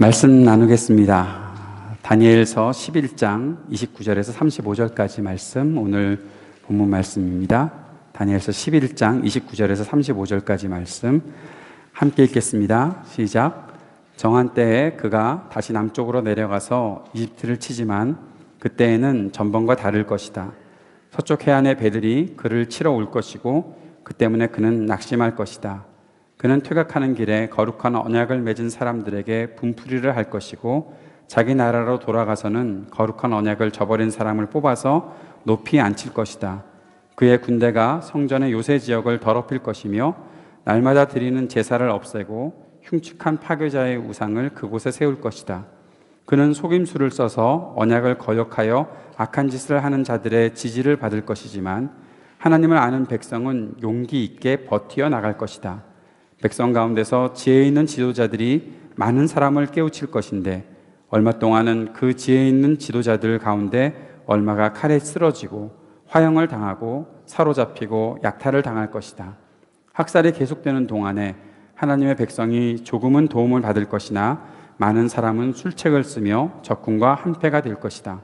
말씀 나누겠습니다. 다니엘서 11장 29절에서 35절까지 말씀, 오늘 본문 말씀입니다. 다니엘서 11장 29절에서 35절까지 말씀 함께 읽겠습니다. 시작. 정한 때에 그가 다시 남쪽으로 내려가서 이집트를 치지만 그때에는 전번과 다를 것이다. 서쪽 해안의 배들이 그를 치러 올 것이고 그 때문에 그는 낙심할 것이다. 그는 퇴각하는 길에 거룩한 언약을 맺은 사람들에게 분풀이를 할 것이고 자기 나라로 돌아가서는 거룩한 언약을 저버린 사람을 뽑아서 높이 앉힐 것이다. 그의 군대가 성전의 요새 지역을 더럽힐 것이며 날마다 드리는 제사를 없애고 흉측한 파괴자의 우상을 그곳에 세울 것이다. 그는 속임수를 써서 언약을 거역하여 악한 짓을 하는 자들의 지지를 받을 것이지만 하나님을 아는 백성은 용기 있게 버티어 나갈 것이다. 백성 가운데서 지혜 있는 지도자들이 많은 사람을 깨우칠 것인데 얼마 동안은 그 지혜 있는 지도자들 가운데 얼마가 칼에 쓰러지고 화형을 당하고 사로잡히고 약탈을 당할 것이다. 학살이 계속되는 동안에 하나님의 백성이 조금은 도움을 받을 것이나 많은 사람은 술책을 쓰며 적군과 한패가 될 것이다.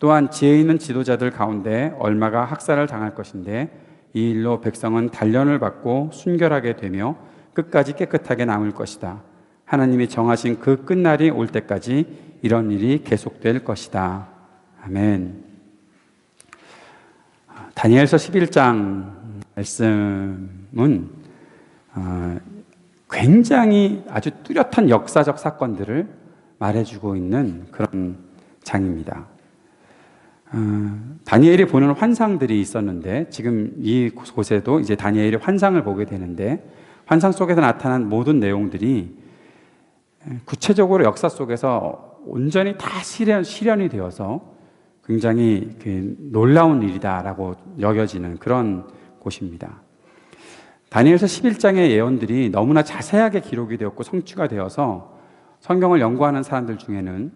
또한 지혜 있는 지도자들 가운데 얼마가 학살을 당할 것인데 이 일로 백성은 단련을 받고 순결하게 되며 끝까지 깨끗하게 남을 것이다. 하나님이 정하신 그 끝날이 올 때까지 이런 일이 계속될 것이다. 아멘. 다니엘서 11장 말씀은 굉장히 아주 뚜렷한 역사적 사건들을 말해주고 있는 그런 장입니다. 다니엘이 보는 환상들이 있었는데 지금 이곳에도 이제 다니엘이 환상을 보게 되는데 환상 속에서 나타난 모든 내용들이 구체적으로 역사 속에서 온전히 다 실현이 되어서 굉장히 놀라운 일이다라고 여겨지는 그런 곳입니다. 다니엘서 11장의 예언들이 너무나 자세하게 기록이 되었고 성취가 되어서 성경을 연구하는 사람들 중에는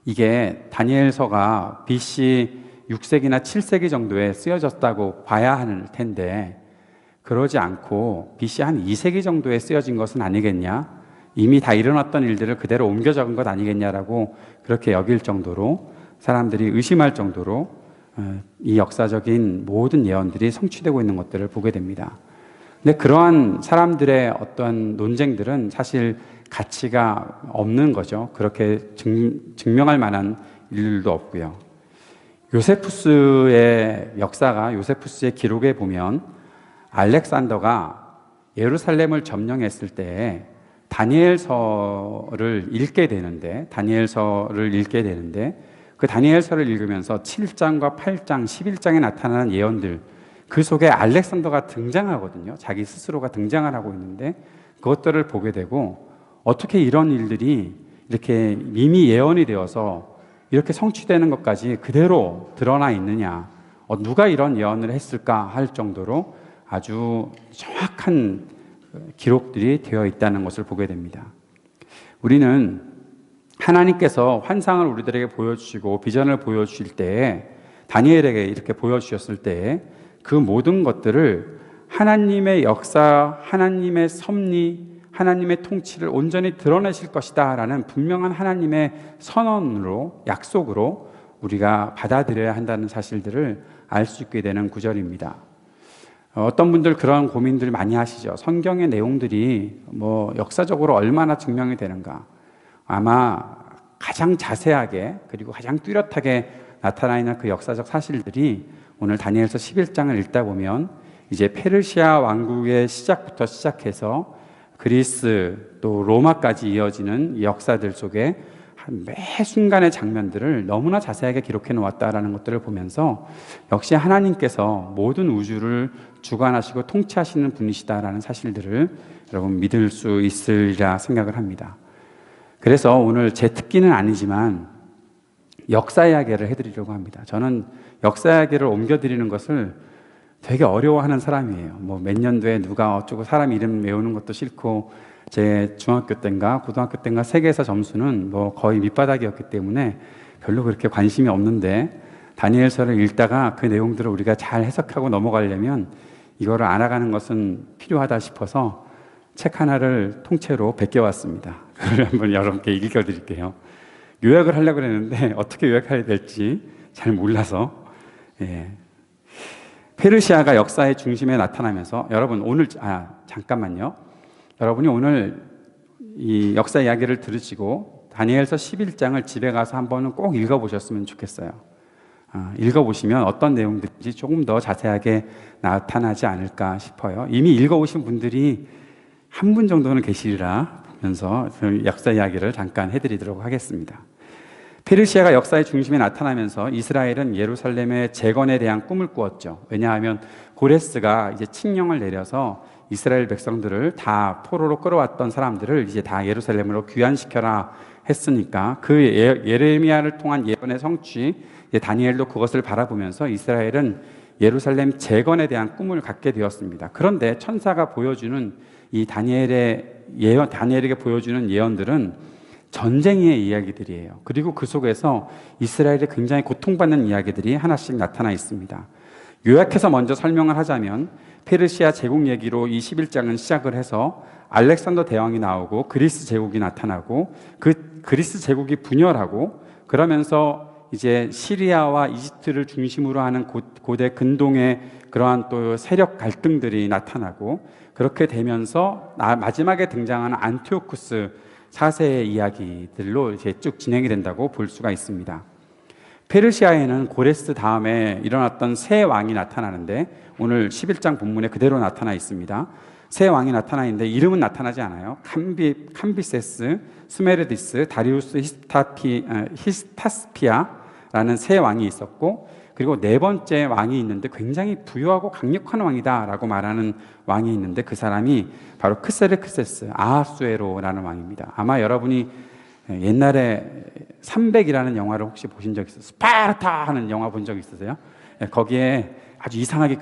이게 다니엘서가 BC 6세기나 7세기 정도에 쓰여졌다고 봐야 할 텐데 그러지 않고 BC 한 2세기 정도에 쓰여진 것은 아니겠냐? 이미 다 일어났던 일들을 그대로 옮겨 적은 것 아니겠냐라고 그렇게 여길 정도로 사람들이 의심할 정도로 이 역사적인 모든 예언들이 성취되고 있는 것들을 보게 됩니다. 근데 그러한 사람들의 어떤 논쟁들은 사실 가치가 없는 거죠. 그렇게 증명할 만한 일도 없고요. 요세푸스의 역사가 요세푸스의 기록에 보면 알렉산더가 예루살렘을 점령했을 때 다니엘서를 읽게 되는데 그 다니엘서를 읽으면서 7장과 8장, 11장에 나타나는 예언들 그 속에 알렉산더가 등장하거든요. 자기 스스로가 등장을 하고 있는데 그것들을 보게 되고 어떻게 이런 일들이 이렇게 이미 예언이 되어서 이렇게 성취되는 것까지 그대로 드러나 있느냐, 누가 이런 예언을 했을까 할 정도로 아주 정확한 기록들이 되어 있다는 것을 보게 됩니다. 우리는 하나님께서 환상을 우리들에게 보여주시고 비전을 보여주실 때에 다니엘에게 이렇게 보여주셨을 때에 그 모든 것들을 하나님의 역사, 하나님의 섭리, 하나님의 통치를 온전히 드러내실 것이다 라는 분명한 하나님의 선언으로, 약속으로 우리가 받아들여야 한다는 사실들을 알 수 있게 되는 구절입니다. 어떤 분들 그런 고민들 많이 하시죠. 성경의 내용들이 역사적으로 얼마나 증명이 되는가. 아마 가장 자세하게 그리고 가장 뚜렷하게 나타나 있는 그 역사적 사실들이 오늘 다니엘서 11장을 읽다 보면 이제 페르시아 왕국의 시작부터 시작해서 그리스 또 로마까지 이어지는 역사들 속에 매 순간의 장면들을 너무나 자세하게 기록해 놓았다라는 것들을 보면서 역시 하나님께서 모든 우주를 주관하시고 통치하시는 분이시다라는 사실들을 여러분 믿을 수 있으리라 생각을 합니다. 그래서 오늘 제 특기는 아니지만 역사 이야기를 해드리려고 합니다. 저는 역사 이야기를 옮겨드리는 것을 되게 어려워하는 사람이에요. 몇 년도에 누가 어쩌고 사람 이름 외우는 것도 싫고 제 중학교 때인가 고등학교 때인가 세계에서 점수는 거의 밑바닥이었기 때문에 별로 그렇게 관심이 없는데 다니엘서를 읽다가 그 내용들을 우리가 잘 해석하고 넘어가려면 이거를 알아가는 것은 필요하다 싶어서 책 하나를 통째로 베껴왔습니다. 그걸 한번 여러분께 읽어드릴게요. 요약을 하려고 했는데 어떻게 요약해야 될지 잘 몰라서. 예. 페르시아가 역사의 중심에 나타나면서 여러분 오늘 잠깐만요. 여러분이 오늘 이 역사 이야기를 들으시고 다니엘서 11장을 집에 가서 한번은 꼭 읽어보셨으면 좋겠어요. 읽어보시면 어떤 내용들인지 조금 더 자세하게 나타나지 않을까 싶어요. 이미 읽어오신 분들이 한 분 정도는 계시리라 보면서 역사 이야기를 잠깐 해드리도록 하겠습니다. 페르시아가 역사의 중심에 나타나면서 이스라엘은 예루살렘의 재건에 대한 꿈을 꾸었죠. 왜냐하면 고레스가 이제 칙령을 내려서 이스라엘 백성들을 다 포로로 끌어왔던 사람들을 이제 다 예루살렘으로 귀환시켜라 했으니까 그 예레미야를 통한 예언의 성취, 다니엘도 그것을 바라보면서 이스라엘은 예루살렘 재건에 대한 꿈을 갖게 되었습니다. 그런데 천사가 보여주는 이 다니엘에게 보여주는 예언들은 전쟁의 이야기들이에요. 그리고 그 속에서 이스라엘이 굉장히 고통받는 이야기들이 하나씩 나타나 있습니다. 요약해서 먼저 설명을 하자면 페르시아 제국 얘기로 이 11장은 시작을 해서 알렉산더 대왕이 나오고 그리스 제국이 나타나고 그 그리스 제국이 분열하고 그러면서 이제 시리아와 이집트를 중심으로 하는 고대 근동의 그러한 또 세력 갈등들이 나타나고 그렇게 되면서 마지막에 등장하는 안티오쿠스 4세의 이야기들로 이제 쭉 진행이 된다고 볼 수가 있습니다. 페르시아에는 고레스 다음에 일어났던 새 왕이 나타나는데 오늘 11장 본문에 그대로 나타나 있습니다. 새 왕이 나타나 있는데 이름은 나타나지 않아요. 캄비세스, 스메르디스, 다리우스 히스타스피아라는 새 왕이 있었고 그리고 네 번째 왕이 있는데 굉장히 부유하고 강력한 왕이다라고 말하는 왕이 있는데 그 사람이 바로 크세르크세스 아하수에로라는 왕입니다. 아마 여러분이 옛날에 300이라는 영화를 혹시 보신 적 있어요? 스파르타 하는 영화 본 적 있으세요? 거기에 아주 이상하게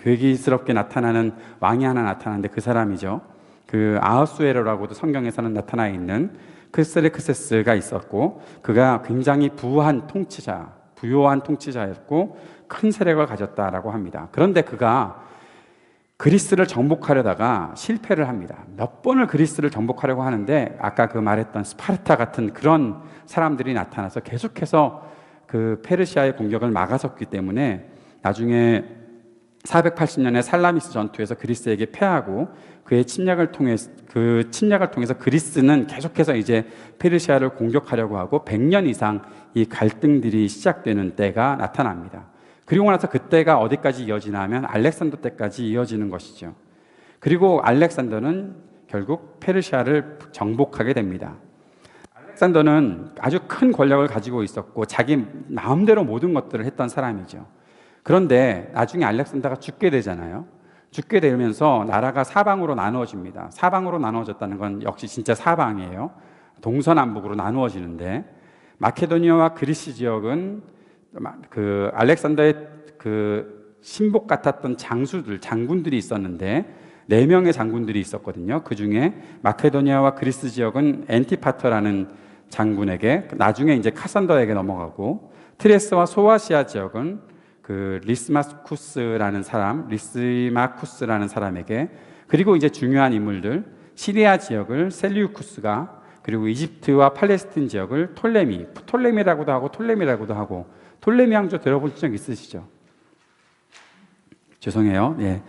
괴기스럽게 나타나는 왕이 하나 나타나는데 그 사람이죠. 그 아하수에로라고도 성경에서는 나타나 있는 크세르크세스가 있었고 그가 굉장히 부유한 통치자였고 큰 세력을 가졌다라고 합니다. 그런데 그가 그리스를 정복하려다가 실패를 합니다. 몇 번을 그리스를 정복하려고 하는데 아까 그 말했던 스파르타 같은 그런 사람들이 나타나서 계속해서 그 페르시아의 공격을 막아섰기 때문에 나중에 480년에 살라미스 전투에서 그리스에게 패하고 그 침략을 통해서 그리스는 계속해서 이제 페르시아를 공격하려고 하고 100년 이상 이 갈등들이 시작되는 때가 나타납니다. 그리고 나서 그때가 어디까지 이어지나 하면 알렉산더 때까지 이어지는 것이죠. 그리고 알렉산더는 결국 페르시아를 정복하게 됩니다. 알렉산더는 아주 큰 권력을 가지고 있었고 자기 마음대로 모든 것들을 했던 사람이죠. 그런데 나중에 알렉산더가 죽게 되잖아요. 죽게 되면서 나라가 사방으로 나누어집니다. 사방으로 나누어졌다는 건 역시 진짜 사방이에요. 동서남북으로 나누어지는데 마케도니아와 그리스 지역은 그 알렉산더의 그 신복 같았던 장군들이 있었는데 4명의 장군들이 있었거든요. 그 중에 마케도니아와 그리스 지역은 엔티파터라는 장군에게 나중에 이제 카산더에게 넘어가고 트레스와 소아시아 지역은 그 리스마쿠스라는 사람에게 그리고 이제 중요한 인물들 시리아 지역을 셀리우쿠스가 그리고 이집트와 팔레스틴 지역을 톨레미라고도 하고 톨레미 왕조 들어본 적 있으시죠? 죄송해요. 예.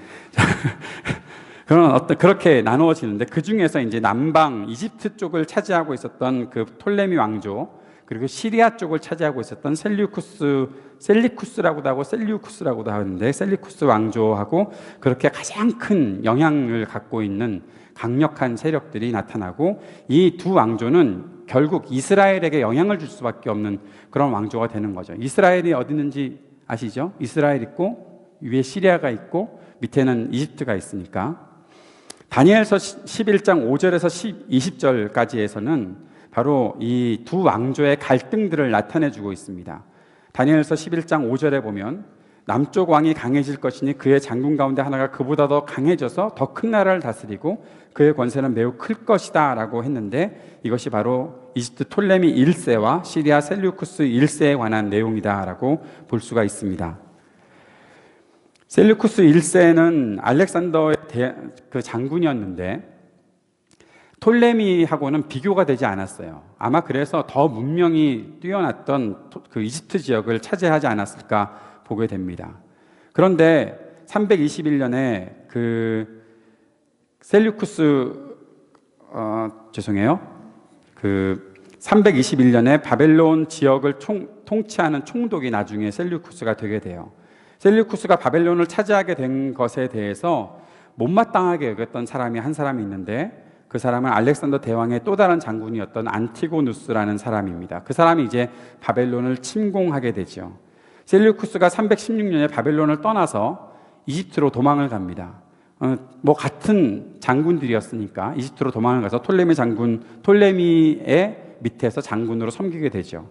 그렇게 나누어지는데 그 중에서 이제 남방 이집트 쪽을 차지하고 있었던 그 톨레미 왕조 그리고 시리아 쪽을 차지하고 있었던 셀리쿠스라고도 하고 셀리우쿠스라고도 하는데 셀리쿠스 왕조하고 그렇게 가장 큰 영향을 갖고 있는 강력한 세력들이 나타나고 이 두 왕조는 결국 이스라엘에게 영향을 줄 수밖에 없는 그런 왕조가 되는 거죠. 이스라엘이 어디 있는지 아시죠? 이스라엘 있고 위에 시리아가 있고 밑에는 이집트가 있으니까 다니엘서 11장 5절에서 20절까지에서는 바로 이 두 왕조의 갈등들을 나타내주고 있습니다. 다니엘서 11장 5절에 보면 남쪽 왕이 강해질 것이니 그의 장군 가운데 하나가 그보다 더 강해져서 더 큰 나라를 다스리고 그의 권세는 매우 클 것이다 라고 했는데 이것이 바로 이집트 톨레미 1세와 시리아 셀류쿠스 1세에 관한 내용이다 라고 볼 수가 있습니다. 셀류쿠스 1세는 알렉산더의 그 장군이었는데 톨레미하고는 비교가 되지 않았어요. 아마 그래서 더 문명이 뛰어났던 그 이집트 지역을 차지하지 않았을까 보게 됩니다. 그런데 321년에 그 셀류쿠스 죄송해요. 그 321년에 바벨론 지역을 통치하는 총독이 나중에 셀류쿠스가 되게 돼요. 셀류쿠스가 바벨론을 차지하게 된 것에 대해서 못마땅하게 여겼던 사람이 한 사람이 있는데, 그 사람은 알렉산더 대왕의 또 다른 장군이었던 안티고누스라는 사람입니다. 그 사람이 이제 바벨론을 침공하게 되죠. 셀류쿠스가 316년에 바벨론을 떠나서 이집트로 도망을 갑니다. 뭐 같은 장군들이었으니까 이집트로 도망을 가서 톨레미의 밑에서 장군으로 섬기게 되죠.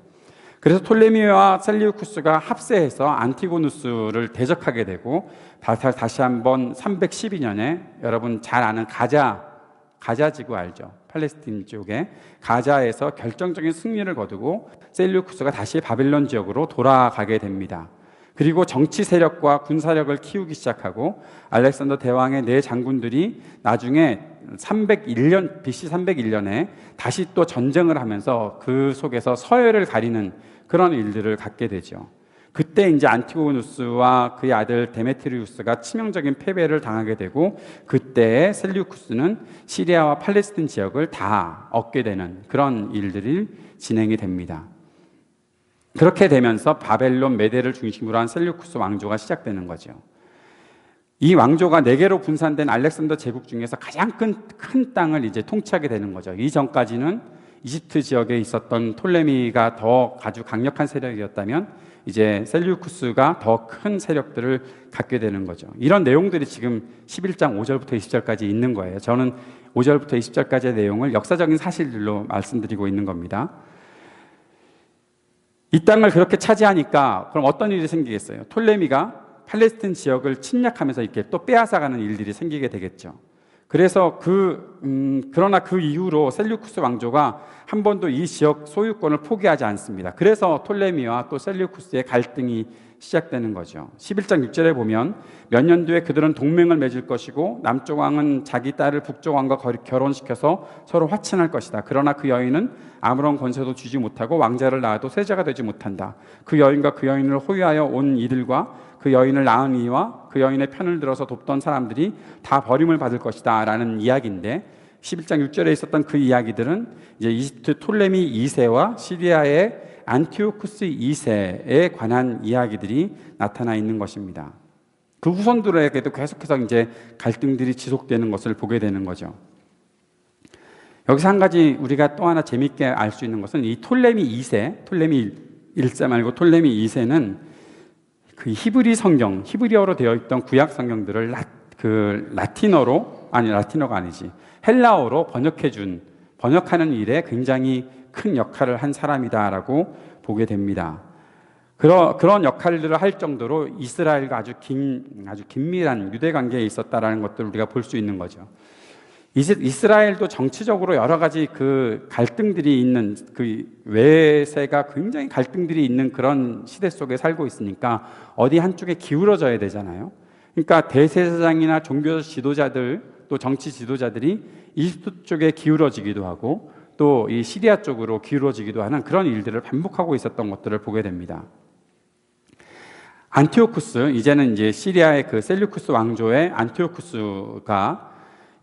그래서 톨레미와 셀류쿠스가 합세해서 안티고누스를 대적하게 되고, 다시 한번 312년에 여러분 잘 아는 가자 지구 알죠? 팔레스틴 쪽에 가자에서 결정적인 승리를 거두고 셀류쿠스가 다시 바벨론 지역으로 돌아가게 됩니다. 그리고 정치 세력과 군사력을 키우기 시작하고, 알렉산더 대왕의 네 장군들이 나중에 BC 301년에 다시 또 전쟁을 하면서 그 속에서 서열을 가리는 그런 일들을 갖게 되죠. 그때 이제 안티고누스와 그의 아들 데메트리우스가 치명적인 패배를 당하게 되고, 그때 셀류쿠스는 시리아와 팔레스틴 지역을 다 얻게 되는 그런 일들이 진행이 됩니다. 그렇게 되면서 바벨론 메대를 중심으로 한 셀류쿠스 왕조가 시작되는 거죠. 이 왕조가 4개로 분산된 알렉산더 제국 중에서 가장 큰 땅을 이제 통치하게 되는 거죠. 이전까지는 이집트 지역에 있었던 톨레미가 더 아주 강력한 세력이었다면, 이제 셀류쿠스가 더 큰 세력들을 갖게 되는 거죠. 이런 내용들이 지금 11장 5절부터 20절까지 있는 거예요. 저는 5절부터 20절까지의 내용을 역사적인 사실들로 말씀드리고 있는 겁니다. 이 땅을 그렇게 차지하니까 그럼 어떤 일이 생기겠어요? 톨레미가 팔레스틴 지역을 침략하면서 이렇게 또 빼앗아가는 일들이 생기게 되겠죠. 그래서 그러나 그 이후로 셀류쿠스 왕조가 한 번도 이 지역 소유권을 포기하지 않습니다. 그래서 톨레미와 또 셀류쿠스의 갈등이 시작되는 거죠. 11장 6절에 보면 몇 년 뒤에 그들은 동맹을 맺을 것이고 남쪽 왕은 자기 딸을 북쪽 왕과 결혼시켜서 서로 화친할 것이다. 그러나 그 여인은 아무런 권세도 주지 못하고 왕자를 낳아도 세자가 되지 못한다. 그 여인과 그 여인을 호위하여 온 이들과 그 여인을 낳은 이와 그 여인의 편을 들어서 돕던 사람들이 다 버림을 받을 것이다 라는 이야기인데, 11장 6절에 있었던 그 이야기들은 이제 이집트 톨레미 2세와 시리아의 안티오쿠스 2세에 관한 이야기들이 나타나 있는 것입니다. 그 후손들에게도 계속해서 이제 갈등들이 지속되는 것을 보게 되는 거죠. 여기서 한 가지 우리가 또 하나 재밌게 알 수 있는 것은 이 톨레미 2세, 톨레미 1세 말고 톨레미 2세는 그 히브리 성경, 히브리어로 되어 있던 구약 성경들을 라틴어가 아니지, 헬라어로 번역하는 일에 굉장히 큰 역할을 한 사람이다라고 보게 됩니다. 그런 역할들을 할 정도로 이스라엘과 아주 긴밀한 유대 관계에 있었다라는 것들을 우리가 볼 수 있는 거죠. 이스라엘도 정치적으로 여러 가지 그 갈등들이 있는, 그 외세가 굉장히 갈등들이 있는 그런 시대 속에 살고 있으니까 어디 한쪽에 기울어져야 되잖아요. 그러니까 대제사장이나 종교 지도자들, 또 정치 지도자들이 이집트 쪽에 기울어지기도 하고 또 이 시리아 쪽으로 기울어지기도 하는 그런 일들을 반복하고 있었던 것들을 보게 됩니다. 안티오쿠스, 이제는 이제 시리아의 그 셀류쿠스 왕조의 안티오쿠스가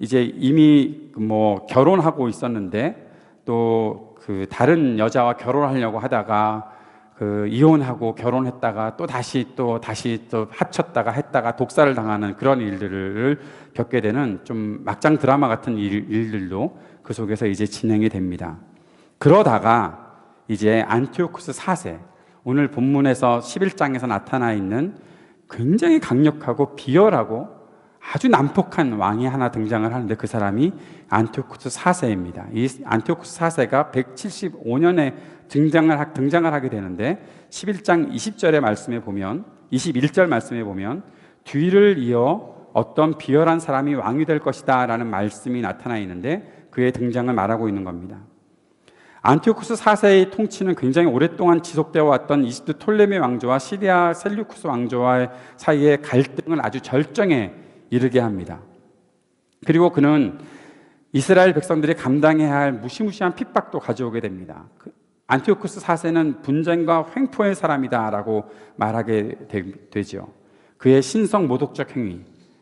이제 이미 뭐 결혼하고 있었는데, 또 그 다른 여자와 결혼하려고 하다가 그 이혼하고 결혼했다가 또 다시 합쳤다가 했다가 독살을 당하는 그런 일들을 겪게 되는 좀 막장 드라마 같은 일들도 그 속에서 이제 진행이 됩니다. 그러다가 이제 안티오쿠스 4세, 오늘 본문에서 11장에서 나타나 있는 굉장히 강력하고 비열하고 아주 난폭한 왕이 하나 등장을 하는데, 그 사람이 안티오쿠스 4세입니다. 이 안티오쿠스 4세가 175년에 등장을 하게 되는데, 11장 20절의 말씀에 보면, 21절 말씀에 보면 뒤를 이어 어떤 비열한 사람이 왕이 될 것이다 라는 말씀이 나타나 있는데, 그의 등장을 말하고 있는 겁니다. 안티오쿠스 4세의 통치는 굉장히 오랫동안 지속되어 왔던 이집트 톨레미 왕조와 시리아 셀류쿠스 왕조와의 사이의 갈등을 아주 절정에 이르게 합니다. 그리고 그는 이스라엘 백성들이 감당해야 할 무시무시한 핍박도 가져오게 됩니다. 안티오쿠스 4세는 분쟁과 횡포의 사람이다라고 말하게 되죠. 그의 신성 모독적 행위,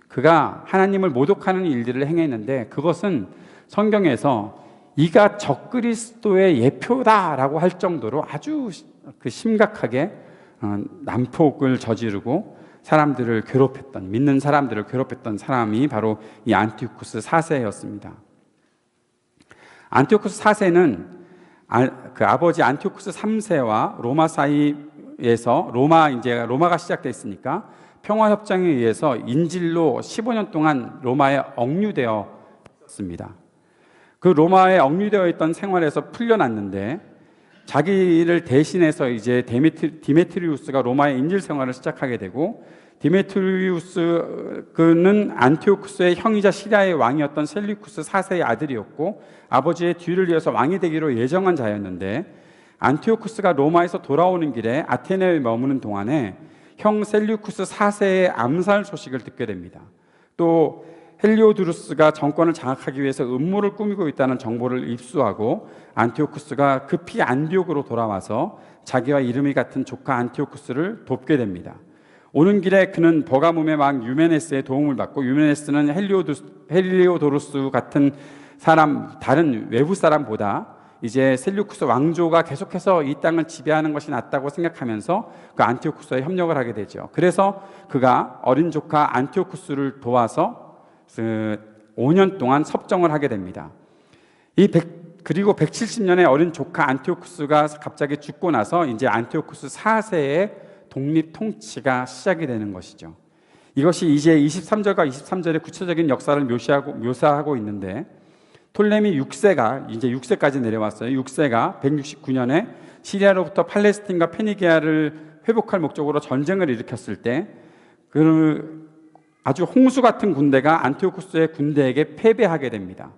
그가 하나님을 모독하는 일들을 행했는데 그것은 성경에서 이가 적그리스도의 예표다라고 할 정도로 아주 심각하게 난폭을 저지르고 사람들을 괴롭혔던, 믿는 사람들을 괴롭혔던 사람이 바로 이 안티오쿠스 4세였습니다. 안티오쿠스 4세는 그 아버지 안티오쿠스 3세와 로마 사이에서 로마가 시작됐으니까 평화협정에 의해서 인질로 15년 동안 로마에 억류되었습니다. 그 로마에 억류되어 있던 생활에서 풀려났는데 자기를 대신해서 이제 디메트리우스가 로마의 인질 생활을 시작하게 되고, 디메트리우스 그는 안티오쿠스의 형이자 시리아의 왕이었던 셀류쿠스 4세의 아들이었고 아버지의 뒤를 이어서 왕이 되기로 예정한 자였는데, 안티오쿠스가 로마에서 돌아오는 길에 아테네에 머무는 동안에 형 셀류쿠스 4세의 암살 소식을 듣게 됩니다. 또 헬리오드루스가 정권을 장악하기 위해서 음모를 꾸미고 있다는 정보를 입수하고 안티오쿠스가 급히 안디옥으로 돌아와서 자기와 이름이 같은 조카 안티오쿠스를 돕게 됩니다. 오는 길에 그는 버가문의 왕 유메네스의 도움을 받고, 유메네스는 헬리오도루스 같은 사람, 다른 외부 사람보다 이제 셀류쿠스 왕조가 계속해서 이 땅을 지배하는 것이 낫다고 생각하면서 그 안티오쿠스와 협력을 하게 되죠. 그래서 그가 어린 조카 안티오쿠스를 도와서 5년 동안 섭정을 하게 됩니다. 그리고 170년의 어린 조카 안티오쿠스가 갑자기 죽고 나서 이제 안티오쿠스 4세의 독립 통치가 시작이 되는 것이죠. 이것이 이제 23절과 23절의 구체적인 역사를 묘사하고 있는데, 톨레미 6세가 이제 6세까지 내려왔어요. 6세가 169년에 시리아로부터 팔레스틴과 페니게아를 회복할 목적으로 전쟁을 일으켰을 때 그 아주 홍수 같은 군대가 안티오쿠스의 군대에게 패배하게 됩니다.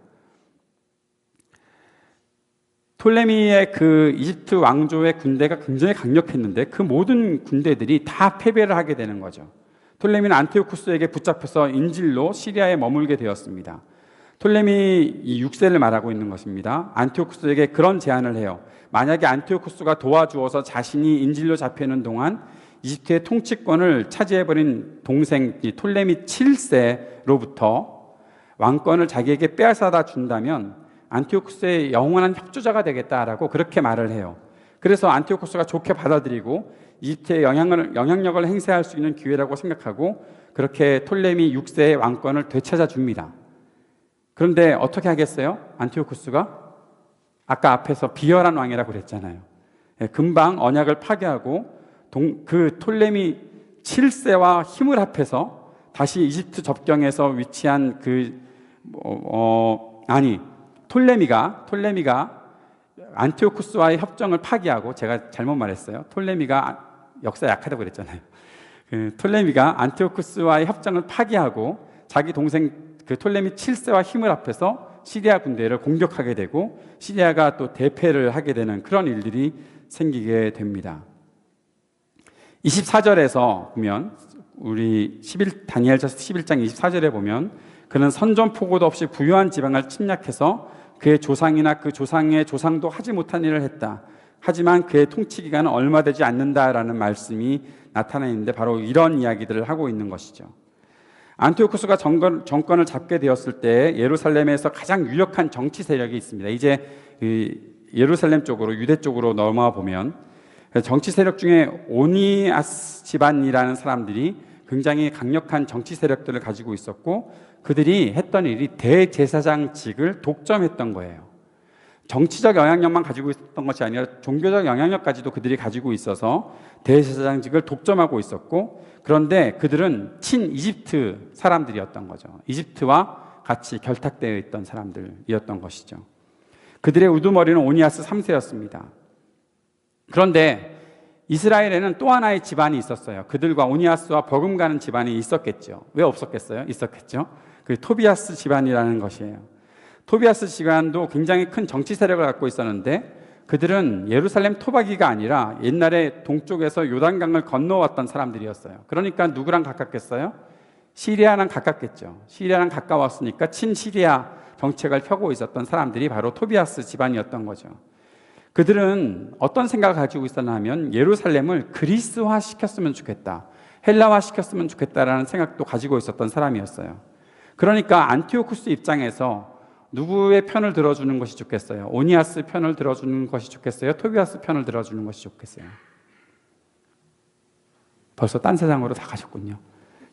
톨레미의 그 이집트 왕조의 군대가 굉장히 강력했는데 그 모든 군대들이 다 패배를 하게 되는 거죠. 톨레미는 안티오쿠스에게 붙잡혀서 인질로 시리아에 머물게 되었습니다. 톨레미 6세를 말하고 있는 것입니다. 안티오쿠스에게 그런 제안을 해요. 만약에 안티오쿠스가 도와주어서 자신이 인질로 잡혀있는 동안 이집트의 통치권을 차지해버린 동생 톨레미 7세로부터 왕권을 자기에게 빼앗아다 준다면 안티오쿠스의 영원한 협조자가 되겠다라고 그렇게 말을 해요. 그래서 안티오쿠스가 좋게 받아들이고 이집트의 영향력을 행사할 수 있는 기회라고 생각하고 그렇게 톨레미 6세의 왕권을 되찾아 줍니다. 그런데 어떻게 하겠어요? 안티오쿠스가 아까 앞에서 비열한 왕이라고 그랬잖아요. 금방 언약을 파괴하고 그 톨레미 7세와 힘을 합해서 다시 이집트 접경에서 위치한 톨레미가 안티오쿠스와의 협정을 파기하고, 제가 잘못 말했어요. 톨레미가 역사 약하다고 그랬잖아요. 톨레미가 안티오쿠스와의 협정을 파기하고 자기 동생 그 톨레미 7세와 힘을 합해서 시리아 군대를 공격하게 되고 시리아가 또 대패를 하게 되는 그런 일들이 생기게 됩니다. 24절에서 보면 우리 다니엘서 11장 24절에 보면 그는 선전포고도 없이 부유한 지방을 침략해서 그의 조상이나 그 조상의 조상도 하지 못한 일을 했다. 하지만 그의 통치 기간은 얼마 되지 않는다라는 말씀이 나타나 있는데 바로 이런 이야기들을 하고 있는 것이죠. 안티오쿠스가 정권을 잡게 되었을 때 예루살렘에서 가장 유력한 정치 세력이 있습니다. 이제 예루살렘 쪽으로, 유대 쪽으로 넘어와 보면 정치 세력 중에 오니아스 집안이라는 사람들이 굉장히 강력한 정치 세력들을 가지고 있었고 그들이 했던 일이 대제사장직을 독점했던 거예요. 정치적 영향력만 가지고 있었던 것이 아니라 종교적 영향력까지도 그들이 가지고 있어서 대제사장직을 독점하고 있었고, 그런데 그들은 친이집트 사람들이었던 거죠. 이집트와 같이 결탁되어 있던 사람들이었던 것이죠. 그들의 우두머리는 오니아스 3세였습니다. 그런데 이스라엘에는 또 하나의 집안이 있었어요. 그들과 오니아스와 버금가는 집안이 있었겠죠. 왜 없었겠어요? 있었겠죠. 그 토비아스 집안이라는 것이에요. 토비아스 집안도 굉장히 큰 정치 세력을 갖고 있었는데 그들은 예루살렘 토박이가 아니라 옛날에 동쪽에서 요단강을 건너왔던 사람들이었어요. 그러니까 누구랑 가깝겠어요? 시리아랑 가깝겠죠. 시리아랑 가까웠으니까 친시리아 정책을 펴고 있었던 사람들이 바로 토비아스 집안이었던 거죠. 그들은 어떤 생각을 가지고 있었나 하면 예루살렘을 그리스화 시켰으면 좋겠다, 헬라화 시켰으면 좋겠다라는 생각도 가지고 있었던 사람이었어요. 그러니까 안티오쿠스 입장에서 누구의 편을 들어주는 것이 좋겠어요? 오니아스 편을 들어주는 것이 좋겠어요? 토비아스 편을 들어주는 것이 좋겠어요? 벌써 딴 세상으로 다 가셨군요.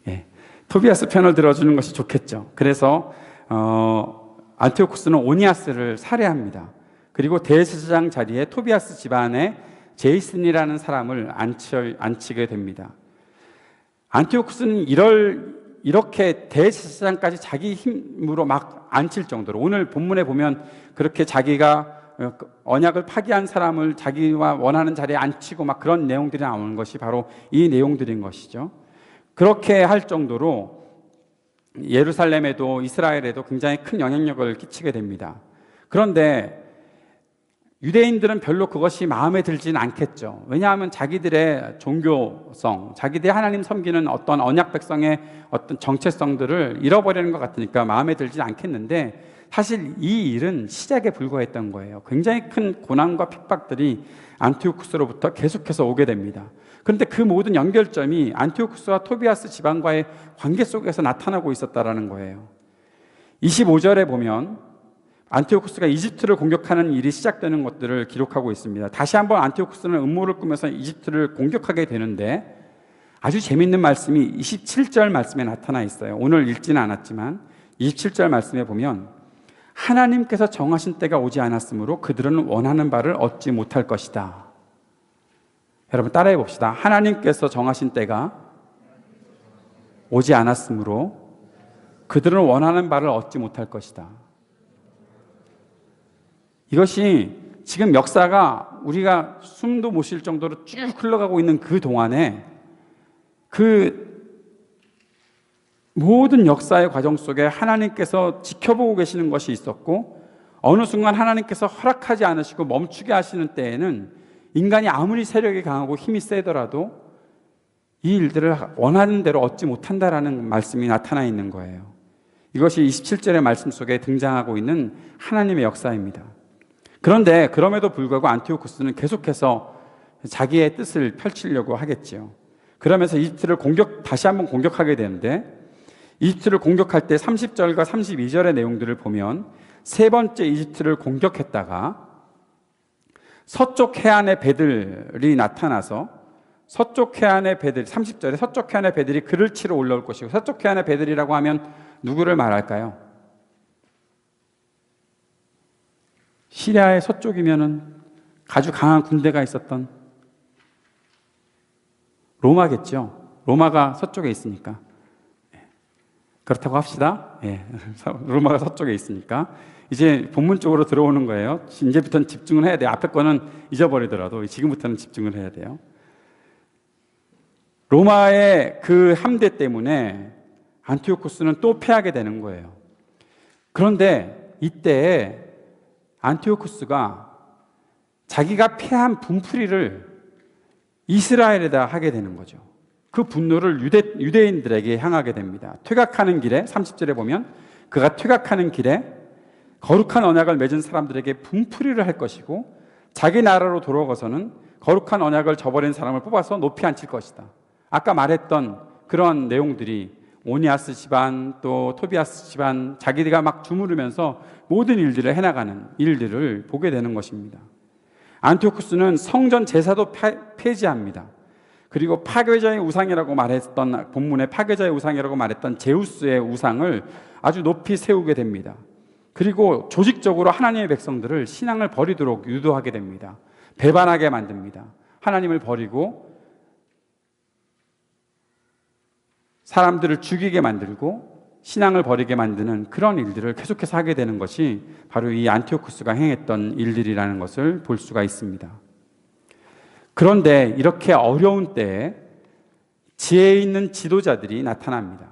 예. 토비아스 편을 들어주는 것이 좋겠죠. 그래서 안티오쿠스는 오니아스를 살해합니다. 그리고 대제사장 자리에 토비아스 집안의 제이슨이라는 사람을 앉히게 됩니다. 안티오쿠스는 이렇게 대제사장까지 자기 힘으로 막 앉힐 정도로, 오늘 본문에 보면 그렇게 자기가 언약을 파기한 사람을 자기와 원하는 자리에 앉히고 막 그런 내용들이 나오는 것이 바로 이 내용들인 것이죠. 그렇게 할 정도로 예루살렘에도 이스라엘에도 굉장히 큰 영향력을 끼치게 됩니다. 그런데 유대인들은 별로 그것이 마음에 들지는 않겠죠. 왜냐하면 자기들의 종교성, 자기들이 하나님 섬기는 어떤 언약 백성의 어떤 정체성들을 잃어버리는 것 같으니까 마음에 들지 않겠는데, 사실 이 일은 시작에 불과했던 거예요. 굉장히 큰 고난과 핍박들이 안티오쿠스로부터 계속해서 오게 됩니다. 그런데 그 모든 연결점이 안티오쿠스와 토비아스 집안과의 관계 속에서 나타나고 있었다는 거예요. 25절에 보면 안티오쿠스가 이집트를 공격하는 일이 시작되는 것들을 기록하고 있습니다. 다시 한번 안티오쿠스는 음모를 꾸며서 이집트를 공격하게 되는데, 아주 재미있는 말씀이 27절 말씀에 나타나 있어요. 오늘 읽지는 않았지만 27절 말씀에 보면 하나님께서 정하신 때가 오지 않았으므로 그들은 원하는 바를 얻지 못할 것이다. 여러분 따라해 봅시다. 하나님께서 정하신 때가 오지 않았으므로 그들은 원하는 바를 얻지 못할 것이다. 이것이 지금 역사가 우리가 숨도 못 쉴 정도로 쭉 흘러가고 있는 그 동안에 그 모든 역사의 과정 속에 하나님께서 지켜보고 계시는 것이 있었고, 어느 순간 하나님께서 허락하지 않으시고 멈추게 하시는 때에는 인간이 아무리 세력이 강하고 힘이 세더라도 이 일들을 원하는 대로 얻지 못한다라는 말씀이 나타나 있는 거예요. 이것이 27절의 말씀 속에 등장하고 있는 하나님의 역사입니다. 그런데 그럼에도 불구하고 안티오쿠스는 계속해서 자기의 뜻을 펼치려고 하겠지요. 그러면서 이집트를 다시 한번 공격하게 되는데, 이집트를 공격할 때 30절과 32절의 내용들을 보면 세 번째 이집트를 공격했다가 서쪽 해안의 배들이 나타나서 서쪽 해안의 배들, 30절에 서쪽 해안의 배들이 그를 치러 올라올 것이고, 서쪽 해안의 배들이라고 하면 누구를 말할까요? 시리아의 서쪽이면은 아주 강한 군대가 있었던 로마겠죠. 로마가 서쪽에 있으니까. 그렇다고 합시다. 예. 로마가 서쪽에 있으니까. 이제 본문 쪽으로 들어오는 거예요. 이제부터는 집중을 해야 돼요. 앞에 거는 잊어버리더라도 지금부터는 집중을 해야 돼요. 로마의 그 함대 때문에 안티오쿠스는 또 패하게 되는 거예요. 그런데 이때 안티오쿠스가 자기가 패한 분풀이를 이스라엘에다 하게 되는 거죠. 그 분노를 유대인들에게 향하게 됩니다. 퇴각하는 길에 30절에 보면 그가 퇴각하는 길에 거룩한 언약을 맺은 사람들에게 분풀이를 할 것이고, 자기 나라로 돌아가서는 거룩한 언약을 저버린 사람을 뽑아서 높이 앉힐 것이다. 아까 말했던 그런 내용들이 오니아스 집안 또 토비아스 집안, 자기가 막 주무르면서 모든 일들을 해나가는 일들을 보게 되는 것입니다. 안티오쿠스는 성전 제사도 폐지합니다. 그리고 파괴자의 우상이라고 말했던, 본문에 파괴자의 우상이라고 말했던 제우스의 우상을 아주 높이 세우게 됩니다. 그리고 조직적으로 하나님의 백성들을 신앙을 버리도록 유도하게 됩니다. 배반하게 만듭니다. 하나님을 버리고 사람들을 죽이게 만들고 신앙을 버리게 만드는 그런 일들을 계속해서 하게 되는 것이 바로 이 안티오쿠스가 행했던 일들이라는 것을 볼 수가 있습니다. 그런데 이렇게 어려운 때에 지혜 있는 지도자들이 나타납니다.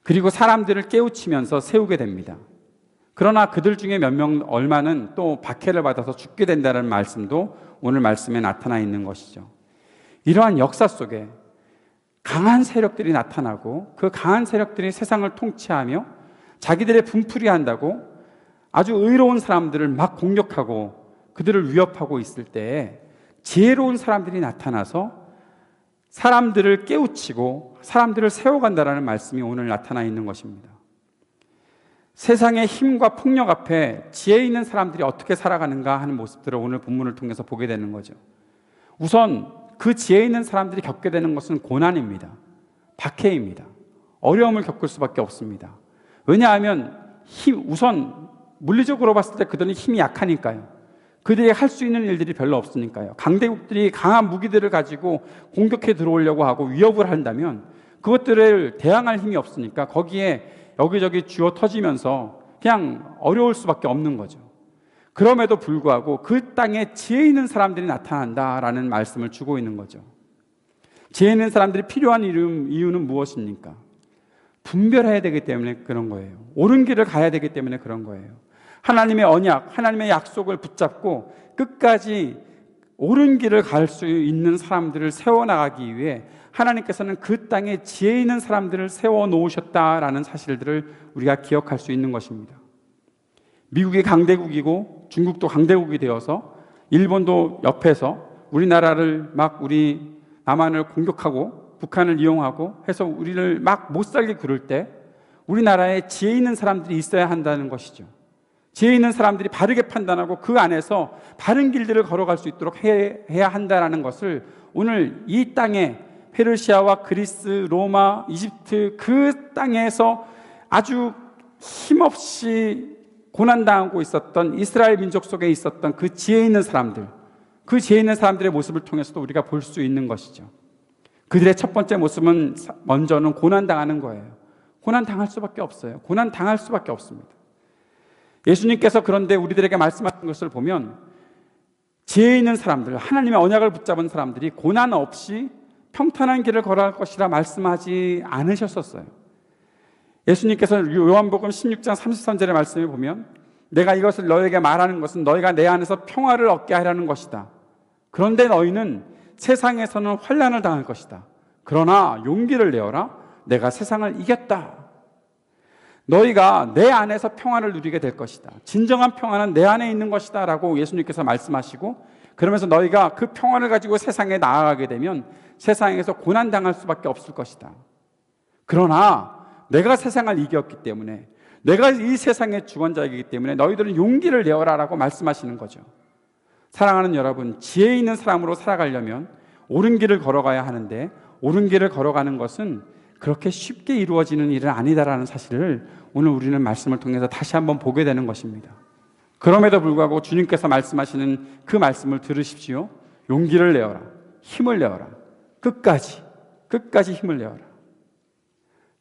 그리고 사람들을 깨우치면서 세우게 됩니다. 그러나 그들 중에 몇 명 얼마는 또 박해를 받아서 죽게 된다는 말씀도 오늘 말씀에 나타나 있는 것이죠. 이러한 역사 속에 강한 세력들이 나타나고 그 강한 세력들이 세상을 통치하며 자기들의 분풀이한다고 아주 의로운 사람들을 막 공격하고 그들을 위협하고 있을 때 지혜로운 사람들이 나타나서 사람들을 깨우치고 사람들을 세워간다라는 말씀이 오늘 나타나 있는 것입니다. 세상의 힘과 폭력 앞에 지혜 있는 사람들이 어떻게 살아가는가 하는 모습들을 오늘 본문을 통해서 보게 되는 거죠. 우선 그 지혜 있는 사람들이 겪게 되는 것은 고난입니다. 박해입니다. 어려움을 겪을 수밖에 없습니다. 왜냐하면 우선 물리적으로 봤을 때 그들은 힘이 약하니까요. 그들이 할 수 있는 일들이 별로 없으니까요. 강대국들이 강한 무기들을 가지고 공격해 들어오려고 하고 위협을 한다면 그것들을 대항할 힘이 없으니까 거기에 여기저기 쥐어 터지면서 그냥 어려울 수밖에 없는 거죠. 그럼에도 불구하고 그 땅에 지혜 있는 사람들이 나타난다라는 말씀을 주고 있는 거죠. 지혜 있는 사람들이 필요한 이유는 무엇입니까? 분별해야 되기 때문에 그런 거예요. 옳은 길을 가야 되기 때문에 그런 거예요. 하나님의 언약, 하나님의 약속을 붙잡고 끝까지 옳은 길을 갈 수 있는 사람들을 세워나가기 위해 하나님께서는 그 땅에 지혜 있는 사람들을 세워놓으셨다라는 사실들을 우리가 기억할 수 있는 것입니다. 미국이 강대국이고 중국도 강대국이 되어서 일본도 옆에서 우리나라를 막 우리 남한을 공격하고 북한을 이용하고 해서 우리를 막 못살게 구를 때 우리나라에 지혜 있는 사람들이 있어야 한다는 것이죠. 지혜 있는 사람들이 바르게 판단하고 그 안에서 바른 길들을 걸어갈 수 있도록 해야 한다는 것을 오늘 이 땅에 페르시아와 그리스, 로마, 이집트 그 땅에서 아주 힘없이 고난당하고 있었던 이스라엘 민족 속에 있었던 그 지혜 있는 사람들, 그 지혜 있는 사람들의 모습을 통해서도 우리가 볼 수 있는 것이죠. 그들의 첫 번째 모습은 먼저는 고난당하는 거예요. 고난당할 수밖에 없어요. 고난당할 수밖에 없습니다. 예수님께서 그런데 우리들에게 말씀하신 것을 보면 지혜 있는 사람들, 하나님의 언약을 붙잡은 사람들이 고난 없이 평탄한 길을 걸어갈 것이라 말씀하지 않으셨었어요. 예수님께서 요한복음 16장 33절의 말씀을 보면 내가 이것을 너에게 말하는 것은 너희가 내 안에서 평화를 얻게 하려는 것이다. 그런데 너희는 세상에서는 환난을 당할 것이다. 그러나 용기를 내어라. 내가 세상을 이겼다. 너희가 내 안에서 평화를 누리게 될 것이다. 진정한 평화는 내 안에 있는 것이다 라고 예수님께서 말씀하시고 그러면서 너희가 그 평화를 가지고 세상에 나아가게 되면 세상에서 고난당할 수밖에 없을 것이다. 그러나 내가 세상을 이겼기 때문에 내가 이 세상의 주권자이기 때문에 너희들은 용기를 내어라 라고 말씀하시는 거죠. 사랑하는 여러분, 지혜 있는 사람으로 살아가려면 옳은 길을 걸어가야 하는데 옳은 길을 걸어가는 것은 그렇게 쉽게 이루어지는 일은 아니다라는 사실을 오늘 우리는 말씀을 통해서 다시 한번 보게 되는 것입니다. 그럼에도 불구하고 주님께서 말씀하시는 그 말씀을 들으십시오. 용기를 내어라. 힘을 내어라. 끝까지 힘을 내어라.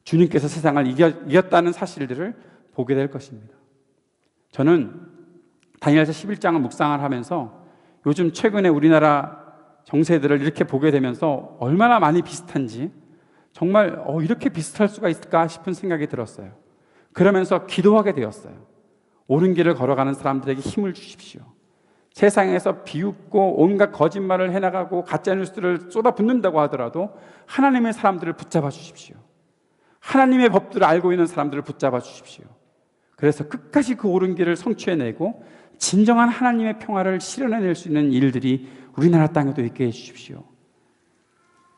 주님께서 세상을 이겼다는 사실들을 보게 될 것입니다. 저는 다니엘서 11장을 묵상을 하면서 요즘 최근에 우리나라 정세들을 이렇게 보게 되면서 얼마나 많이 비슷한지 정말 이렇게 비슷할 수가 있을까 싶은 생각이 들었어요. 그러면서 기도하게 되었어요. 옳은 길을 걸어가는 사람들에게 힘을 주십시오. 세상에서 비웃고 온갖 거짓말을 해나가고 가짜뉴스를 쏟아붓는다고 하더라도 하나님의 사람들을 붙잡아 주십시오. 하나님의 법들을 알고 있는 사람들을 붙잡아 주십시오. 그래서 끝까지 그 옳은 길을 성취해내고 진정한 하나님의 평화를 실현해낼 수 있는 일들이 우리나라 땅에도 있게 해주십시오.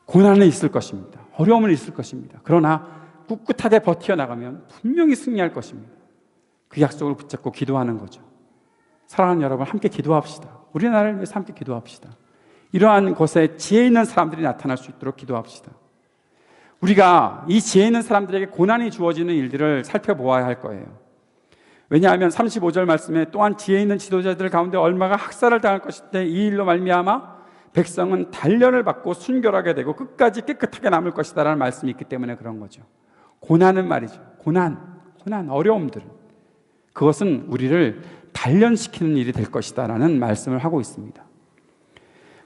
고난은 있을 것입니다. 어려움은 있을 것입니다. 그러나 꿋꿋하게 버텨나가면 분명히 승리할 것입니다. 그 약속을 붙잡고 기도하는 거죠. 사랑하는 여러분, 함께 기도합시다. 우리나라를 위해서 함께 기도합시다. 이러한 곳에 지혜 있는 사람들이 나타날 수 있도록 기도합시다. 우리가 이 지혜 있는 사람들에게 고난이 주어지는 일들을 살펴보아야 할 거예요. 왜냐하면 35절 말씀에 또한 지혜 있는 지도자들 가운데 얼마가 학살을 당할 것인데 이 일로 말미암아 백성은 단련을 받고 순결하게 되고 끝까지 깨끗하게 남을 것이다 라는 말씀이 있기 때문에 그런 거죠. 고난은 말이죠. 고난, 어려움들은 그것은 우리를 단련시키는 일이 될 것이다 라는 말씀을 하고 있습니다.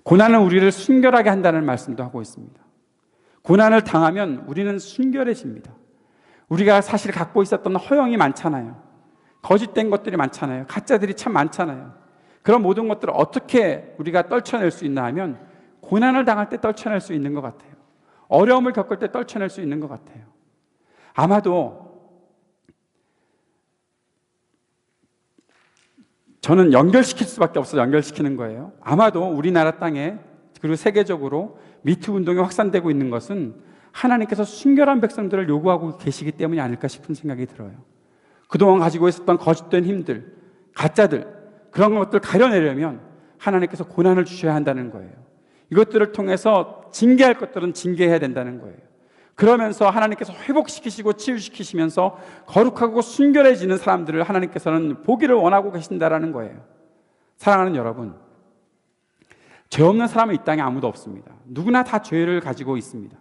고난은 우리를 순결하게 한다는 말씀도 하고 있습니다. 고난을 당하면 우리는 순결해집니다. 우리가 사실 갖고 있었던 허영이 많잖아요. 거짓된 것들이 많잖아요. 가짜들이 참 많잖아요. 그런 모든 것들을 어떻게 우리가 떨쳐낼 수 있나 하면 고난을 당할 때 떨쳐낼 수 있는 것 같아요. 어려움을 겪을 때 떨쳐낼 수 있는 것 같아요. 아마도 저는 연결시킬 수밖에 없어서 연결시키는 거예요. 아마도 우리나라 땅에 그리고 세계적으로 미투 운동이 확산되고 있는 것은 하나님께서 순결한 백성들을 요구하고 계시기 때문이 아닐까 싶은 생각이 들어요. 그동안 가지고 있었던 거짓된 힘들, 가짜들, 그런 것들 가려내려면 하나님께서 고난을 주셔야 한다는 거예요. 이것들을 통해서 징계할 것들은 징계해야 된다는 거예요. 그러면서 하나님께서 회복시키시고 치유시키시면서 거룩하고 순결해지는 사람들을 하나님께서는 보기를 원하고 계신다라는 거예요. 사랑하는 여러분, 죄 없는 사람은 이 땅에 아무도 없습니다. 누구나 다 죄를 가지고 있습니다.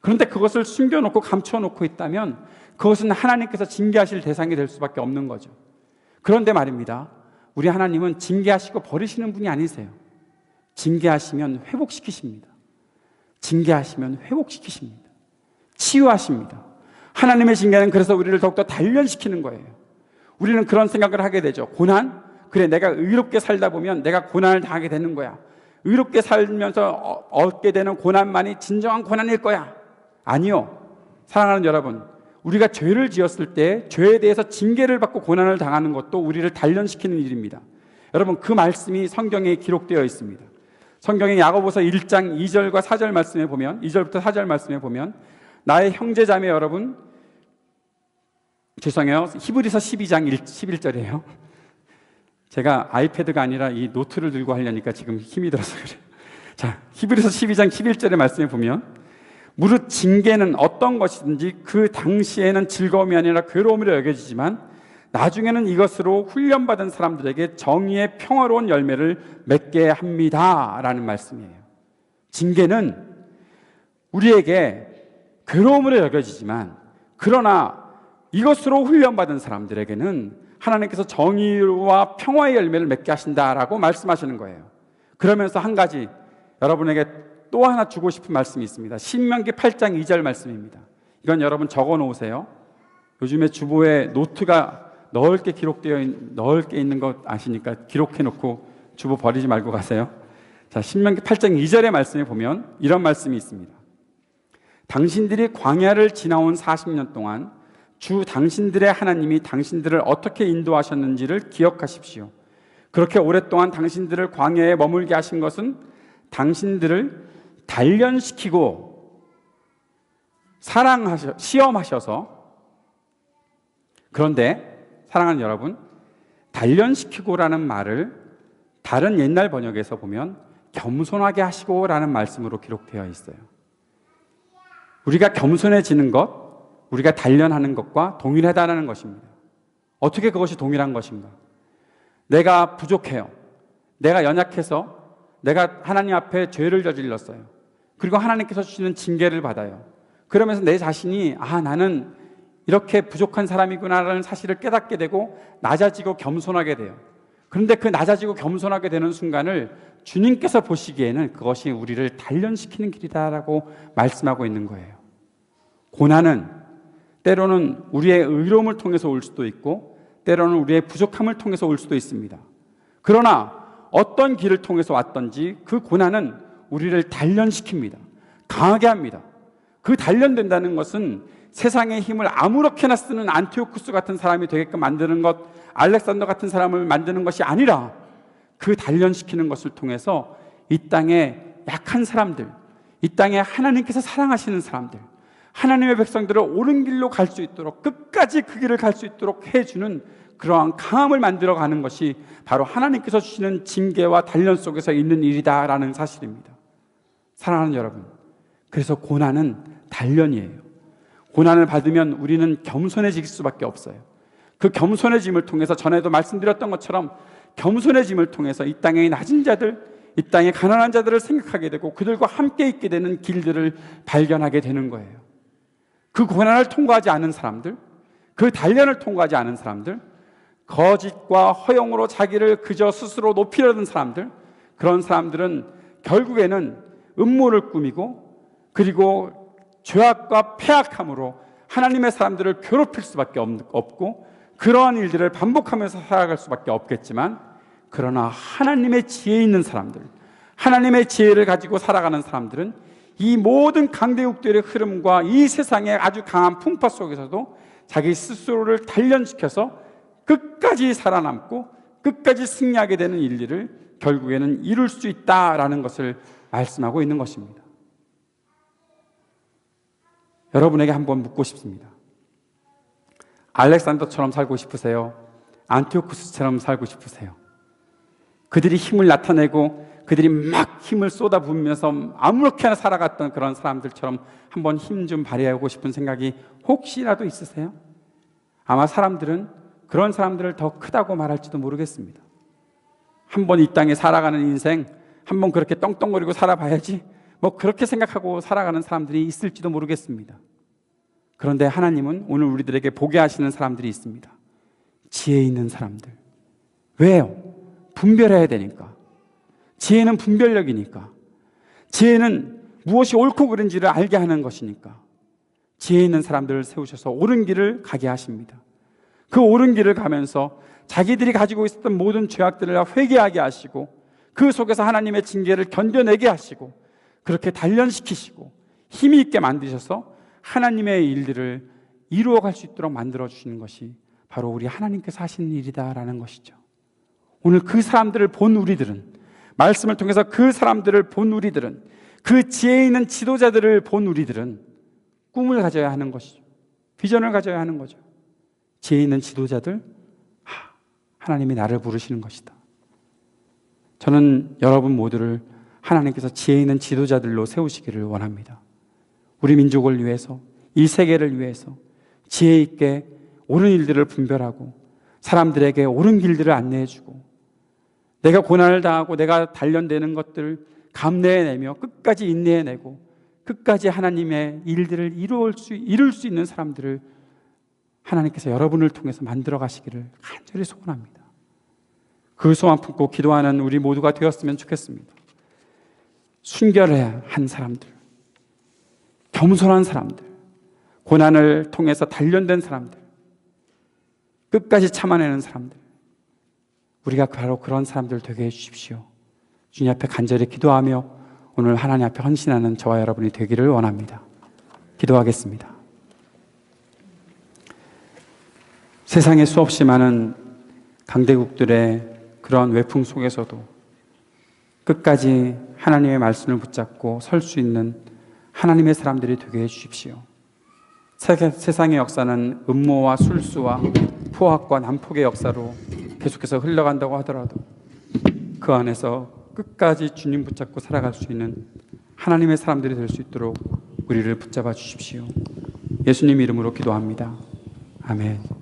그런데 그것을 숨겨놓고 감춰놓고 있다면 그것은 하나님께서 징계하실 대상이 될 수밖에 없는 거죠. 그런데 말입니다, 우리 하나님은 징계하시고 버리시는 분이 아니세요. 징계하시면 회복시키십니다. 징계하시면 회복시키십니다. 치유하십니다. 하나님의 징계는 그래서 우리를 더욱더 단련시키는 거예요. 우리는 그런 생각을 하게 되죠. 고난? 그래, 내가 의롭게 살다 보면 내가 고난을 당하게 되는 거야. 의롭게 살면서 얻게 되는 고난만이 진정한 고난일 거야. 아니요. 사랑하는 여러분, 우리가 죄를 지었을 때 죄에 대해서 징계를 받고 고난을 당하는 것도 우리를 단련시키는 일입니다. 여러분, 그 말씀이 성경에 기록되어 있습니다. 성경의 야고보서 1장 2절과 4절 말씀에 보면, 2절부터 4절 말씀에 보면, 나의 형제 자매 여러분, 죄송해요, 히브리서 12장 11절이에요. 제가 아이패드가 아니라 이 노트를 들고 하려니까 지금 힘이 들어서 그래요. 자, 히브리서 12장 11절의 말씀에 보면, 무릇 징계는 어떤 것이든지 그 당시에는 즐거움이 아니라 괴로움으로 여겨지지만 나중에는 이것으로 훈련받은 사람들에게 정의의 평화로운 열매를 맺게 합니다 라는 말씀이에요. 징계는 우리에게 괴로움으로 여겨지지만, 그러나 이것으로 훈련받은 사람들에게는 하나님께서 정의와 평화의 열매를 맺게 하신다라고 말씀하시는 거예요. 그러면서 한 가지 여러분에게 또 하나 주고 싶은 말씀이 있습니다. 신명기 8장 2절 말씀입니다. 이건 여러분 적어 놓으세요. 요즘에 주보에 노트가 넓게 있는 거 아시니까 기록해 놓고 주보 버리지 말고 가세요. 자, 신명기 8장 2절의 말씀에 보면 이런 말씀이 있습니다. 당신들이 광야를 지나온 40년 동안 주 당신들의 하나님이 당신들을 어떻게 인도하셨는지를 기억하십시오. 그렇게 오랫동안 당신들을 광야에 머물게 하신 것은 당신들을 단련시키고 시험하셔서, 그런데 사랑하는 여러분, 단련시키고라는 말을 다른 옛날 번역에서 보면 겸손하게 하시고라는 말씀으로 기록되어 있어요. 우리가 겸손해지는 것, 우리가 단련하는 것과 동일하다는 것입니다. 어떻게 그것이 동일한 것인가? 내가 부족해요. 내가 연약해서 내가 하나님 앞에 죄를 저질렀어요. 그리고 하나님께서 주시는 징계를 받아요. 그러면서 내 자신이 나는 이렇게 부족한 사람이구나라는 사실을 깨닫게 되고 낮아지고 겸손하게 돼요. 그런데 그 낮아지고 겸손하게 되는 순간을 주님께서 보시기에는 그것이 우리를 단련시키는 길이다라고 말씀하고 있는 거예요. 고난은 때로는 우리의 의로움을 통해서 올 수도 있고 때로는 우리의 부족함을 통해서 올 수도 있습니다. 그러나 어떤 길을 통해서 왔든지 그 고난은 우리를 단련시킵니다. 강하게 합니다. 그 단련된다는 것은 세상의 힘을 아무렇게나 쓰는 안티오쿠스 같은 사람이 되게끔 만드는 것, 알렉산더 같은 사람을 만드는 것이 아니라 그 단련시키는 것을 통해서 이 땅에 약한 사람들, 이 땅에 하나님께서 사랑하시는 사람들, 하나님의 백성들을 옳은 길로 갈 수 있도록, 끝까지 그 길을 갈 수 있도록 해주는 그러한 강함을 만들어가는 것이 바로 하나님께서 주시는 징계와 단련 속에서 있는 일이다라는 사실입니다. 사랑하는 여러분, 그래서 고난은 단련이에요. 고난을 받으면 우리는 겸손해질 수밖에 없어요. 그 겸손해짐을 통해서, 전에도 말씀드렸던 것처럼 겸손해짐을 통해서 이 땅의 낮은 자들, 이 땅의 가난한 자들을 생각하게 되고 그들과 함께 있게 되는 길들을 발견하게 되는 거예요. 그 고난을 통과하지 않은 사람들, 그 단련을 통과하지 않은 사람들, 거짓과 허용으로 자기를 그저 스스로 높이려는 사람들, 그런 사람들은 결국에는 음모를 꾸미고 그리고 죄악과 패악함으로 하나님의 사람들을 괴롭힐 수밖에 없고 그러한 일들을 반복하면서 살아갈 수밖에 없겠지만, 그러나 하나님의 지혜 있는 사람들, 하나님의 지혜를 가지고 살아가는 사람들은 이 모든 강대국들의 흐름과 이 세상의 아주 강한 풍파 속에서도 자기 스스로를 단련시켜서 끝까지 살아남고 끝까지 승리하게 되는 일들을 결국에는 이룰 수 있다라는 것을 말씀하고 있는 것입니다. 여러분에게 한번 묻고 싶습니다. 알렉산더처럼 살고 싶으세요? 안티오쿠스처럼 살고 싶으세요? 그들이 힘을 나타내고 그들이 막 힘을 쏟아부으면서 아무렇게나 살아갔던 그런 사람들처럼 한번 힘 좀 발휘하고 싶은 생각이 혹시라도 있으세요? 아마 사람들은 그런 사람들을 더 크다고 말할지도 모르겠습니다. 한번 이 땅에 살아가는 인생, 한번 그렇게 떵떵거리고 살아봐야지, 뭐 그렇게 생각하고 살아가는 사람들이 있을지도 모르겠습니다. 그런데 하나님은 오늘 우리들에게 보게 하시는 사람들이 있습니다. 지혜 있는 사람들. 왜요? 분별해야 되니까. 지혜는 분별력이니까. 지혜는 무엇이 옳고 그른지를 알게 하는 것이니까. 지혜 있는 사람들을 세우셔서 옳은 길을 가게 하십니다. 그 옳은 길을 가면서 자기들이 가지고 있었던 모든 죄악들을 회개하게 하시고, 그 속에서 하나님의 징계를 견뎌내게 하시고, 그렇게 단련시키시고 힘이 있게 만드셔서 하나님의 일들을 이루어갈 수 있도록 만들어주시는 것이 바로 우리 하나님께서 하시는 일이다라는 것이죠. 오늘 그 사람들을 본 우리들은, 말씀을 통해서 그 사람들을 본 우리들은, 그 지혜 있는 지도자들을 본 우리들은 꿈을 가져야 하는 것이죠. 비전을 가져야 하는 거죠. 지혜 있는 지도자들, 하나님이 나를 부르시는 것이다. 저는 여러분 모두를 하나님께서 지혜 있는 지도자들로 세우시기를 원합니다. 우리 민족을 위해서, 이 세계를 위해서 지혜 있게 옳은 일들을 분별하고 사람들에게 옳은 길들을 안내해주고, 내가 고난을 당하고 내가 단련되는 것들을 감내해내며 끝까지 인내해내고 끝까지 하나님의 일들을 이룰 수 있는 사람들을 하나님께서 여러분을 통해서 만들어 가시기를 간절히 소원합니다. 그 소원 품고 기도하는 우리 모두가 되었으면 좋겠습니다. 순결한 사람들, 겸손한 사람들, 고난을 통해서 단련된 사람들, 끝까지 참아내는 사람들, 우리가 바로 그런 사람들 되게 해주십시오. 주님 앞에 간절히 기도하며 오늘 하나님 앞에 헌신하는 저와 여러분이 되기를 원합니다. 기도하겠습니다. 세상에 수없이 많은 강대국들의 그런 외풍 속에서도 끝까지 하나님의 말씀을 붙잡고 설 수 있는 하나님의 사람들이 되게 해주십시오. 세상의 역사는 음모와 술수와 포악과 난폭의 역사로 계속해서 흘러간다고 하더라도 그 안에서 끝까지 주님 붙잡고 살아갈 수 있는 하나님의 사람들이 될 수 있도록 우리를 붙잡아 주십시오. 예수님 이름으로 기도합니다. 아멘.